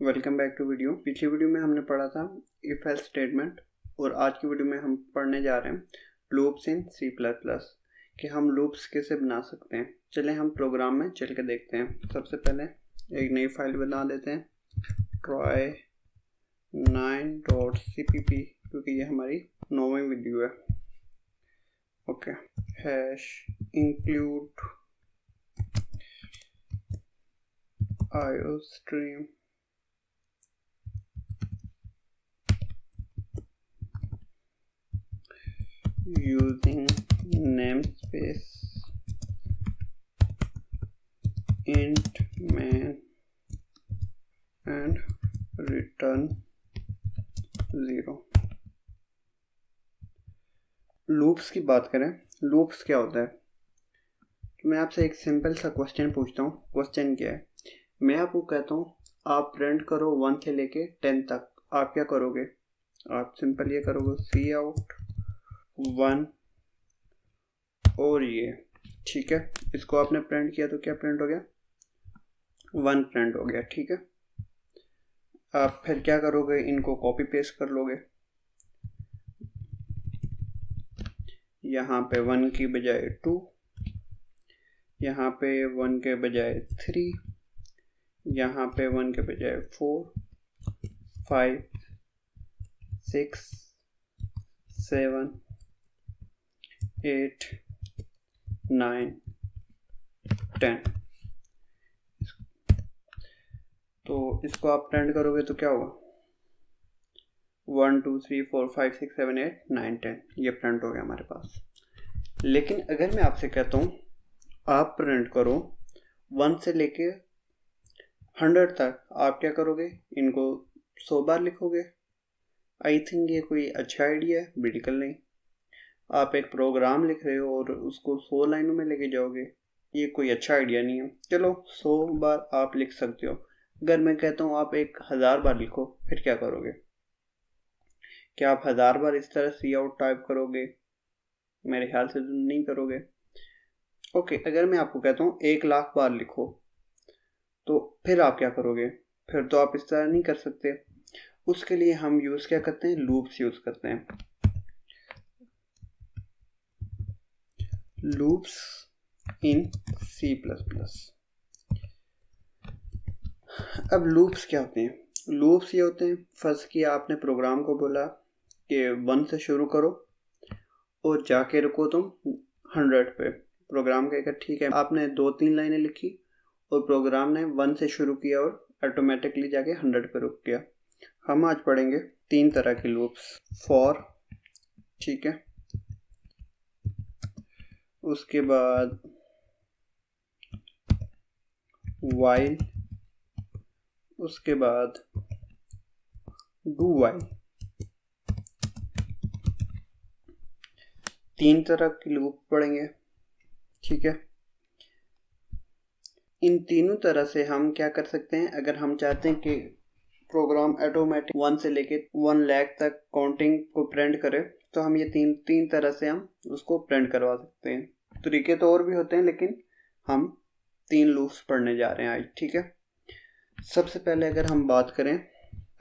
Welcome back to video. पिछली video में हमने पढ़ा था इफ एल्स स्टेटमेंट और आज की वीडियो में हम पढ़ने जा रहे हैं लूप्स इन सी प्लस प्लस कि हम लूप्स कैसे बना सकते हैं। चले हम प्रोग्राम में चल के देखते हैं। सबसे पहले एक नई फाइल बना लेते हैं try9.cpp क्योंकि ये हमारी 9वीं वीडियो है। Okay, hash include iostream using namespace int main and return 0। Loops की बात करें, लूप्स क्या होता है तो मैं आपसे एक सिंपल सा क्वेश्चन पूछता हूँ। क्वेश्चन क्या है, मैं आपको कहता हूँ आप प्रिंट करो 1 से लेके 10 तक। आप क्या करोगे, आप सिंपल ये करोगे सी आउट 1 और ये, ठीक है। इसको आपने प्रिंट किया तो क्या प्रिंट हो गया, 1 प्रिंट हो गया, ठीक है। आप फिर क्या करोगे, इनको कॉपी पेस्ट कर लोगे। यहाँ पे 1 की बजाय 2, यहाँ पे 1 के बजाय 3, यहाँ पे 1 के बजाय 4, 5, 6, 7, 8, 9, 10। तो इसको आप प्रिंट करोगे तो क्या होगा, 1 2 3 4 5 6 7 8 9 10, ये प्रिंट हो गया हमारे पास। लेकिन अगर मैं आपसे कहता हूँ आप प्रिंट करो 1 से लेके 100 तक, आप क्या करोगे, इनको 100 बार लिखोगे। आई थिंक ये कोई अच्छा आइडिया है? बिल्कुल नहीं। आप एक प्रोग्राम लिख रहे हो और उसको 100 लाइनों में लेके जाओगे, ये कोई अच्छा आइडिया नहीं है। चलो 100 बार आप लिख सकते हो। अगर मैं कहता हूँ आप 1000 बार लिखो, फिर क्या करोगे? क्या आप 1000 बार इस तरह सी आउट टाइप करोगे? मेरे ख्याल से तो नहीं करोगे। ओके, अगर मैं आपको कहता हूँ 1,00,000 बार लिखो तो फिर आप क्या करोगे? फिर तो आप इस तरह नहीं कर सकते। उसके लिए हम यूज़ क्या करते हैं, लूप्स यूज़ करते हैं। लूप्स इन सी प्लस प्लस। अब लूप्स क्या होते हैं? लूप्स ये होते हैं, फर्स्ट किया आपने प्रोग्राम को बोला कि 1 से शुरू करो और जाके रुको तुम 100 पे। प्रोग्राम कहेगा ठीक है। आपने 2-3 लाइनें लिखी और प्रोग्राम ने 1 से शुरू किया और ऑटोमेटिकली जाके 100 पे रुक गया। हम आज पढ़ेंगे 3 तरह के लूप्स। फॉर, ठीक है, उसके बाद व्हाइल, उसके बाद डू व्हाइल। 3 तरह की लूप पढ़ेंगे, ठीक है। इन तीनों तरह से हम क्या कर सकते हैं, अगर हम चाहते हैं कि प्रोग्राम ऑटोमेटिक 1 से लेके 1,00,000 तक काउंटिंग को प्रिंट करे, तो हम ये तीन तरह से हम उसको प्रिंट करवा सकते हैं। तरीके तो और भी होते हैं, लेकिन हम 3 लूप्स पढ़ने जा रहे हैं आज, ठीक है। सबसे पहले अगर हम बात करें,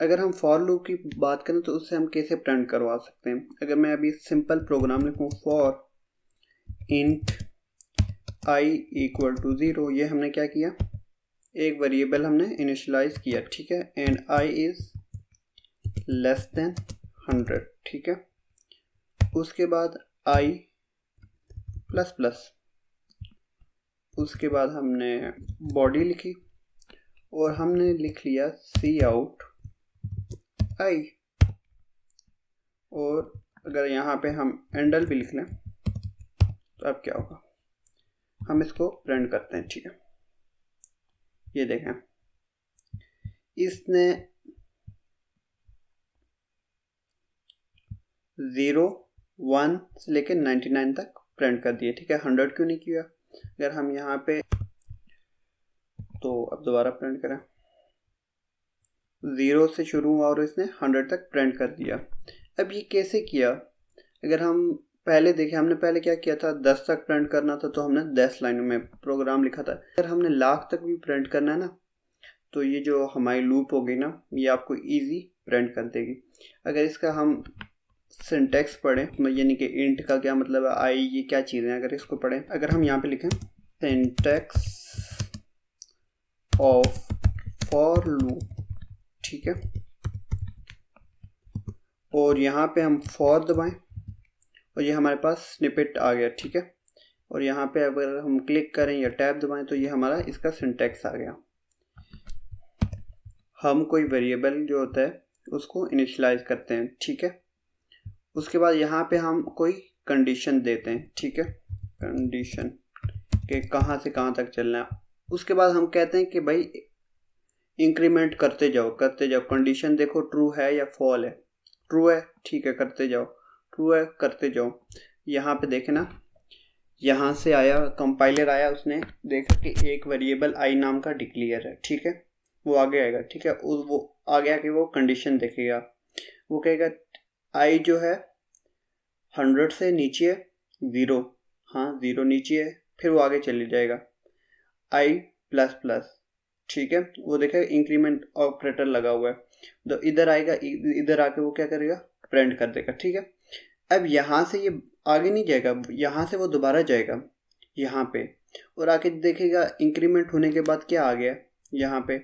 अगर हम फॉर लूप की बात करें तो उससे हम कैसे प्रिंट करवा सकते हैं। अगर मैं अभी सिंपल प्रोग्राम लिखूं for int i equal to 0, ये हमने क्या किया, एक वेरिएबल हमने इनिशियलाइज किया, ठीक है। And i is less than 100, ठीक है। उसके बाद i प्लस प्लस, उसके बाद हमने बॉडी लिखी और हमने लिख लिया सी आउट i। और अगर यहाँ पे हम एंडल भी लिख लें तो अब क्या होगा, हम इसको प्रिंट करते हैं, ठीक है। ये देखें, इसने 0 1 से लेकर 99 तक प्रिंट कर दिए, ठीक है। 100 क्यों नहीं किया? अगर हम यहाँ पे, तो अब दोबारा प्रिंट करें, 0 से शुरू हुआ और इसने 100 तक प्रिंट कर दिया। अब ये कैसे किया? अगर हम पहले देखें, हमने पहले क्या किया था, 10 तक प्रिंट करना था तो हमने 10 लाइनों में प्रोग्राम लिखा था। अगर हमने 1,00,000 तक भी प्रिंट करना है ना, तो ये जो हमारी लूप होगी ना, ये आपको इजी प्रिंट कर देगी। अगर इसका हम सिंटैक्स पढ़ें, यानी कि इंट का क्या मतलब है, आई ये क्या चीज़ें हैं, अगर इसको पढ़ें, अगर हम यहाँ पे लिखें सिंटैक्स ऑफ फॉर लूप, ठीक है, और यहाँ पे हम फॉर दबाएं और ये हमारे पास स्निपेट आ गया, ठीक है, और यहाँ पे अगर हम क्लिक करें या टैब दबाएं तो ये हमारा इसका सिंटैक्स आ गया। हम कोई वेरिएबल जो होता है उसको इनिशियलाइज करते हैं, ठीक है, उसके बाद यहाँ पे हम कोई कंडीशन देते हैं, ठीक है, कंडीशन के कहाँ से कहाँ तक चलना है। उसके बाद हम कहते हैं कि भाई इंक्रीमेंट करते जाओ कंडीशन देखो ट्रू है या फॉल है, ट्रू है ठीक है करते जाओ, ट्रू है करते जाओ। यहाँ पे देखे ना, यहाँ से आया कंपाइलर आया, उसने देखा कि एक वेरिएबल आई नाम का डिक्लेयर है, ठीक है, वो आगे आएगा, ठीक है, वो आगे आके वो कंडीशन देखेगा, वो कहेगा आई जो है 100 से नीचे है 0, हाँ 0 नीचे है, फिर वो आगे चले जाएगा आई प्लस प्लस, ठीक है, वो देखेगा इंक्रीमेंट ऑपरेटर लगा हुआ है, तो इधर आएगा, इधर आके वो क्या करेगा प्रिंट कर देगा, ठीक है। अब यहाँ से ये आगे नहीं जाएगा, यहाँ से वो दोबारा जाएगा यहाँ पे और आके देखेगा इंक्रीमेंट होने के बाद क्या आ गया, यहाँ पे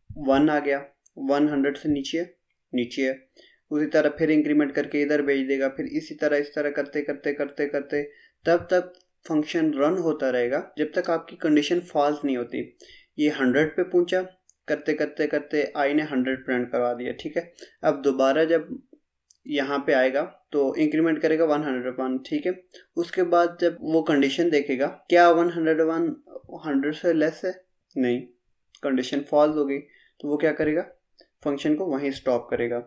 1 आ गया, 100 से नीचे है, उसी तरह फिर इंक्रीमेंट करके इधर भेज देगा, फिर इसी तरह इस तरह करते करते करते करते तब तक फंक्शन रन होता रहेगा जब तक आपकी कंडीशन फॉल्स नहीं होती। ये 100 पे पहुंचा, करते करते करते आई ने 100 प्रिंट करवा दिया, ठीक है। अब दोबारा जब यहाँ पे आएगा तो इंक्रीमेंट करेगा 101, ठीक है। उसके बाद जब वो कंडीशन देखेगा क्या 101 100 से लेस है, नहीं, कंडीशन फॉल्स हो गई, तो वो क्या करेगा फंक्शन को वहीं स्टॉप करेगा।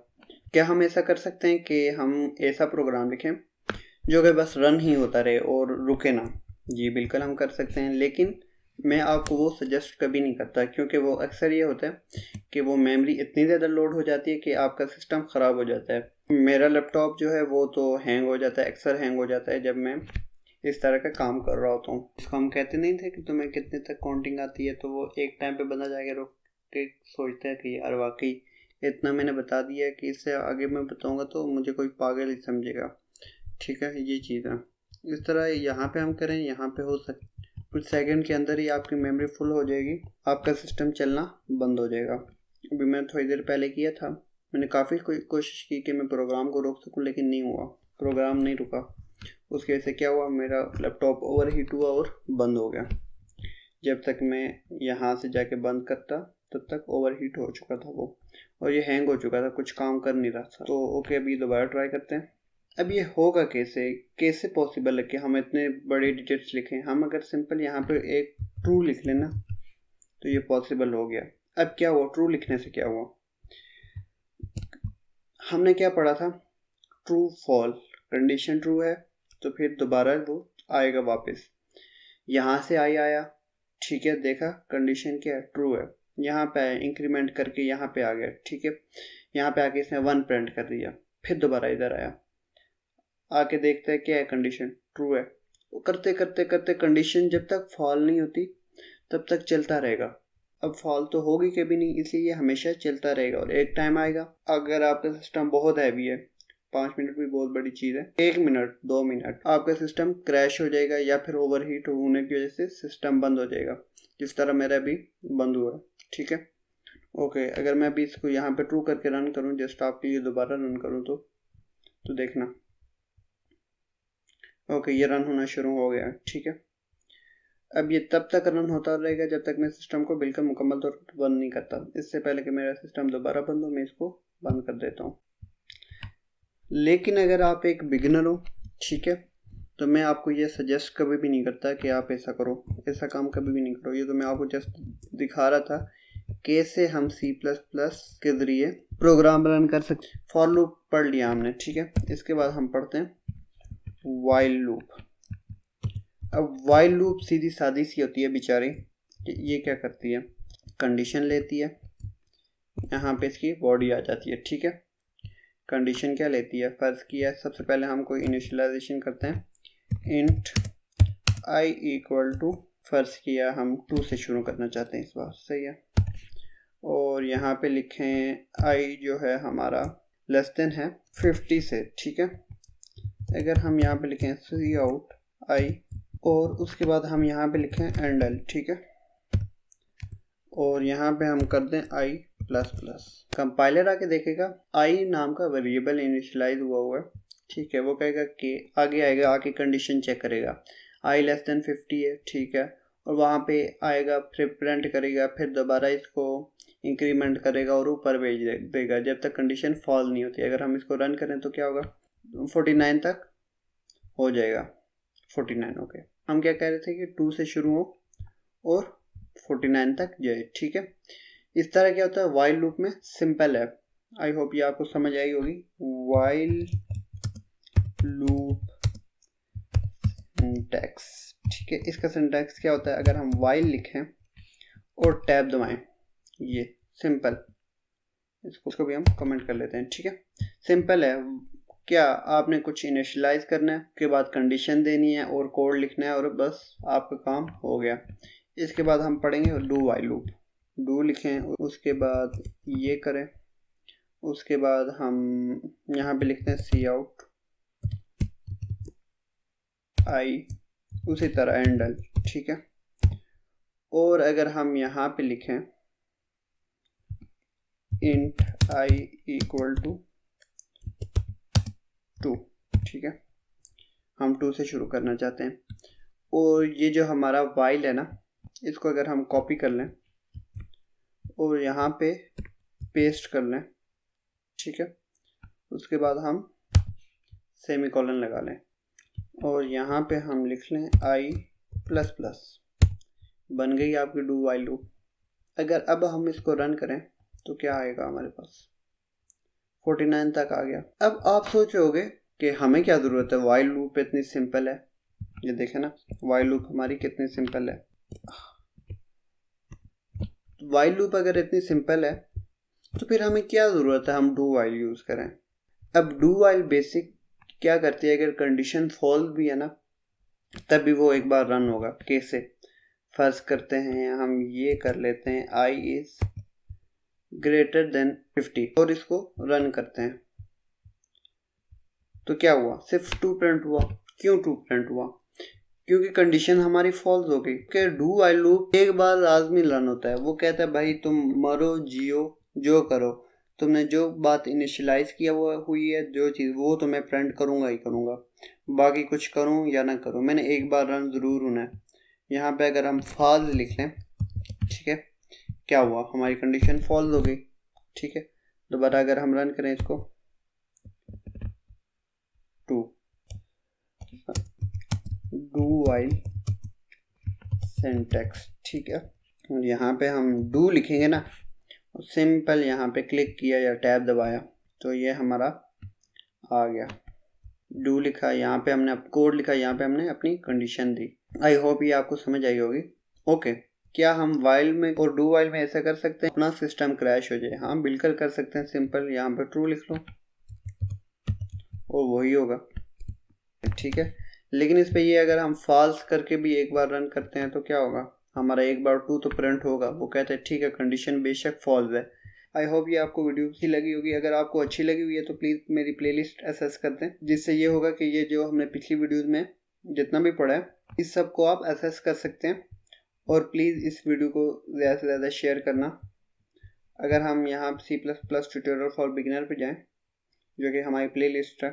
क्या हम ऐसा कर सकते हैं कि हम ऐसा प्रोग्राम लिखें जो कि बस रन ही होता रहे और रुके ना? जी बिल्कुल हम कर सकते हैं, लेकिन मैं आपको वो सजेस्ट कभी नहीं करता, क्योंकि वो अक्सर ये होता है कि वो मेमोरी इतनी ज़्यादा लोड हो जाती है कि आपका सिस्टम ख़राब हो जाता है। मेरा लैपटॉप जो है वो तो हैंग हो जाता है, अक्सर हैंग हो जाता है जब मैं इस तरह का काम कर रहा होता हूँ। इसको हम कहते नहीं थे कि तुम्हें कितने तक काउंटिंग आती है, तो वो एक टाइम पे बंदा जाके रुक के सोचता है कि यार वाकई इतना मैंने बता दिया है कि इससे आगे मैं बताऊँगा तो मुझे कोई पागल ही समझेगा, ठीक है, ये चीज़ है। इस तरह यहाँ पे हम करें, यहाँ पे हो सकता कुछ सेकंड के अंदर ही आपकी मेमोरी फुल हो जाएगी, आपका सिस्टम चलना बंद हो जाएगा। अभी मैं थोड़ी देर पहले किया था, मैंने काफ़ी कोशिश की कि मैं प्रोग्राम को रोक सकूं, लेकिन नहीं हुआ, प्रोग्राम नहीं रुका। उसकी वजह से क्या हुआ, मेरा लैपटॉप ओवर हीट हुआ और बंद हो गया। जब तक मैं यहाँ से जाके बंद करता तब तक ओवर हीट हो चुका था वो, और ये हैंग हो चुका था, कुछ काम कर नहीं रहा था। तो ओके, अभी दोबारा ट्राई करते हैं। अब ये होगा कैसे पॉसिबल है कि हम इतने बड़े डिजिट्स लिखें? हम अगर सिंपल यहाँ पे एक ट्रू लिख लेना तो ये पॉसिबल हो गया। अब क्या हुआ, ट्रू लिखने से क्या हुआ, हमने क्या पढ़ा था, ट्रू फॉल, कंडीशन ट्रू है तो फिर दोबारा वो आएगा वापस, यहाँ से आया, ठीक है, देखा कंडीशन क्या है, ट्रू है, यहाँ पे आया, इंक्रीमेंट करके यहाँ पे आ गया, ठीक है, यहाँ पे आके इसने 1 प्रिंट कर दिया, फिर दोबारा इधर आया, आके देखते हैं क्या है, कंडीशन ट्रू है। वो करते करते करते कंडीशन जब तक फॉल नहीं होती तब तक चलता रहेगा। अब फॉल तो होगी कभी नहीं, इसलिए ये हमेशा चलता रहेगा, और एक टाइम आएगा अगर आपका सिस्टम बहुत हैवी है, 5 मिनट भी बहुत बड़ी चीज़ है, 1 मिनट 2 मिनट आपका सिस्टम क्रैश हो जाएगा या फिर ओवर हीट होने की वजह से सिस्टम बंद हो जाएगा, जिस तरह मेरा अभी बंद हुआ है, ठीक है। ओके, अगर मैं अभी इसको यहाँ पे ट्रू करके रन करूँ, जस्ट आपके लिए दोबारा रन करूँ तो देखना, ओके ये रन होना शुरू हो गया, ठीक है। अब ये तब तक रन होता रहेगा जब तक मैं सिस्टम को बिल्कुल मुकम्मल तौर पर बंद नहीं करता। इससे पहले कि मेरा सिस्टम दोबारा बंद हो, मैं इसको बंद कर देता हूँ। लेकिन अगर आप एक बिगिनर हो, ठीक है, तो मैं आपको ये सजेस्ट कभी भी नहीं करता कि आप ऐसा करो, ऐसा काम कभी भी नहीं करो। ये तो मैं आपको जस्ट दिखा रहा था कैसे हम C++ के ज़रिए प्रोग्राम रन कर सकते। फॉर लूप पढ़ लिया हमने, ठीक है। इसके बाद हम पढ़ते हैं वाइल लूप। अब वाइल लूप सीधी सादी सी होती है बेचारी। ये क्या करती है, कंडीशन लेती है, यहाँ पे इसकी बॉडी आ जाती है, ठीक है। कंडीशन क्या लेती है, फर्ज किया सबसे पहले हम कोई इनिशियलाइजेशन करते हैं, इंट i इक्वल टू, फर्ज किया हम 2 से शुरू करना चाहते हैं इस बार, सही है। और यहाँ पे लिखें आई जो है हमारा लेस देन है 50 से, ठीक है। अगर हम यहाँ पे लिखें सी आउट आई और उसके बाद हम यहाँ पे लिखें एंडल, ठीक है। और यहाँ पे हम कर दें आई प्लस प्लस। कंपाइलर आके देखेगा आई नाम का वेरिएबल इनिशियलाइज हुआ है, ठीक है। वो कहेगा कि आगे आएगा, आके कंडीशन चेक करेगा, आई लेस देन 50 है, ठीक है। और वहाँ पे आएगा, फिर प्रिंट करेगा, फिर दोबारा इसको इंक्रीमेंट करेगा और ऊपर भेज देगा जब तक कंडीशन फॉल नहीं होती। अगर हम इसको रन करें तो क्या होगा, 49 तक हो जाएगा। 49 ओके। हम क्या कह रहे थे कि 2 से शुरू हो और 49 तक जाए, ठीक है। इस तरह क्या होता है वाइल लूप में, सिंपल है। आई होप ये आपको समझ आई होगी। वाइल लूप सिंटैक्स, ठीक है। इसका सिंटैक्स क्या होता है, अगर हम वाइल लिखें और टैब दबाएं, ये सिंपल, इसको भी हम कमेंट कर लेते हैं, ठीक है। सिंपल है। क्या आपने कुछ इनिशियलाइज करना है, उसके बाद कंडीशन देनी है और कोड लिखना है और बस आपका काम हो गया। इसके बाद हम पढ़ेंगे डू वाइल लूप। डू लिखें, उसके बाद ये करें, उसके बाद हम यहाँ पे लिखते हैं सी आउट आई, उसी तरह एंडल, ठीक है। और अगर हम यहाँ पे लिखें इंट आई इक्वल टू 2, ठीक है। हम 2 से शुरू करना चाहते हैं। और ये जो हमारा वाइल है ना, इसको अगर हम कॉपी कर लें और यहाँ पे पेस्ट कर लें, ठीक है। उसके बाद हम सेमीकोलन लगा लें और यहाँ पे हम लिख लें आई प्लस प्लस। बन गई आपकी डू वाइल लूप। अगर अब हम इसको रन करें तो क्या आएगा हमारे पास, 49 तक आ गया। अब आप सोच रहे होगे कि हमें क्या ज़रूरत है, वाइल लूप इतनी सिंपल है। ये देखें ना, वाइल लूप हमारी कितनी सिंपल है। वाइल लूप अगर इतनी सिंपल है तो फिर हमें क्या ज़रूरत है हम डू वाइल यूज़ करें। अब डू वाइल बेसिक क्या करती है, अगर कंडीशन फॉल्स भी है ना तब भी वो एक बार रन होगा। कैसे, फर्ज करते हैं हम ये कर लेते हैं आई इज ग्रेटर देन 50 और इसको रन करते हैं तो क्या हुआ, सिर्फ 2 प्रिंट हुआ। क्यों 2 प्रिंट हुआ, क्योंकि कंडीशन हमारी फॉल्स हो गई। कि डू वाइल लूप एक बार लाजमी रन होता है। वो कहता है भाई तुम मरो जियो जो करो, तुमने जो बात इनिशियलाइज किया वो हुई है, जो चीज़ वो तो मैं प्रिंट करूँगा ही करूँगा, बाकी कुछ करूँ या ना करूँ, मैंने एक बार रन ज़रूर होना है। यहाँ पे अगर हम फॉल्स लिख लें, ठीक है, क्या हुआ, हमारी कंडीशन फॉल्स हो गई, ठीक है। दोबारा अगर हम रन करें इसको, 2 डू वाइल सिंटैक्स, ठीक है। और यहाँ पे हम डू लिखेंगे ना, सिंपल यहाँ पे क्लिक किया या टैब दबाया तो ये हमारा आ गया। डू लिखा, यहाँ पे हमने कोड लिखा, यहाँ पे हमने अपनी कंडीशन दी। आई होप ये आपको समझ आई होगी। ओके, क्या हम वाइल में और डू वाइल में ऐसा कर सकते हैं अपना सिस्टम क्रैश हो जाए? हाँ बिल्कुल कर सकते हैं। सिंपल यहाँ पे ट्रू लिख लो और वही होगा, ठीक है। लेकिन इस पे ये अगर हम फॉल्स करके भी एक बार रन करते हैं तो क्या होगा, हमारा एक बार 2 तो प्रिंट होगा। वो कहते हैं ठीक है कंडीशन बेशक फॉल्स है। आई होप ये आपको वीडियो अच्छी लगी होगी। अगर आपको अच्छी लगी हुई है तो प्लीज़ मेरी प्लेलिस्ट एक्सेस कर दें, जिससे ये होगा कि ये जो हमने पिछली वीडियोस में जितना भी पढ़ा है इस सब को आप एक्सेस कर सकते हैं। और प्लीज़ इस वीडियो को ज़्यादा से ज़्यादा शेयर करना। अगर हम यहाँ C++ ट्यूटोरियल फॉर बिगिनर पे जाएँ, जो कि हमारी प्ले लिस्ट है,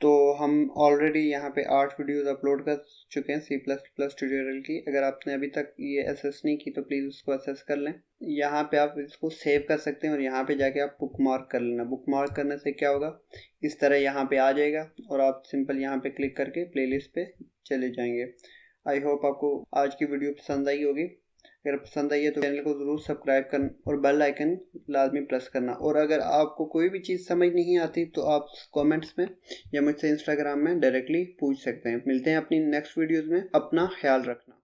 तो हम ऑलरेडी यहाँ पे 8 वीडियोस अपलोड कर चुके हैं C++ ट्यूटोरियल की। अगर आपने अभी तक ये एक्सेस नहीं की तो प्लीज़ उसको एक्सेस कर लें। यहाँ पे आप इसको सेव कर सकते हैं और यहाँ पे जाके आप बुक मार्क कर लेना। बुक मार्क करने से क्या होगा, इस तरह यहाँ पे आ जाएगा और आप सिंपल यहाँ पे क्लिक करके प्लेलिस्ट पे चले जाएंगे। आई होप आपको आज की वीडियो पसंद आई होगी। अगर पसंद आई है तो चैनल को ज़रूर सब्सक्राइब करना और बेल आइकन लाजमी प्रेस करना। और अगर आपको कोई भी चीज़ समझ नहीं आती तो आप कमेंट्स में या मुझसे इंस्टाग्राम में डायरेक्टली पूछ सकते हैं। मिलते हैं अपनी नेक्स्ट वीडियोज़ में। अपना ख्याल रखना।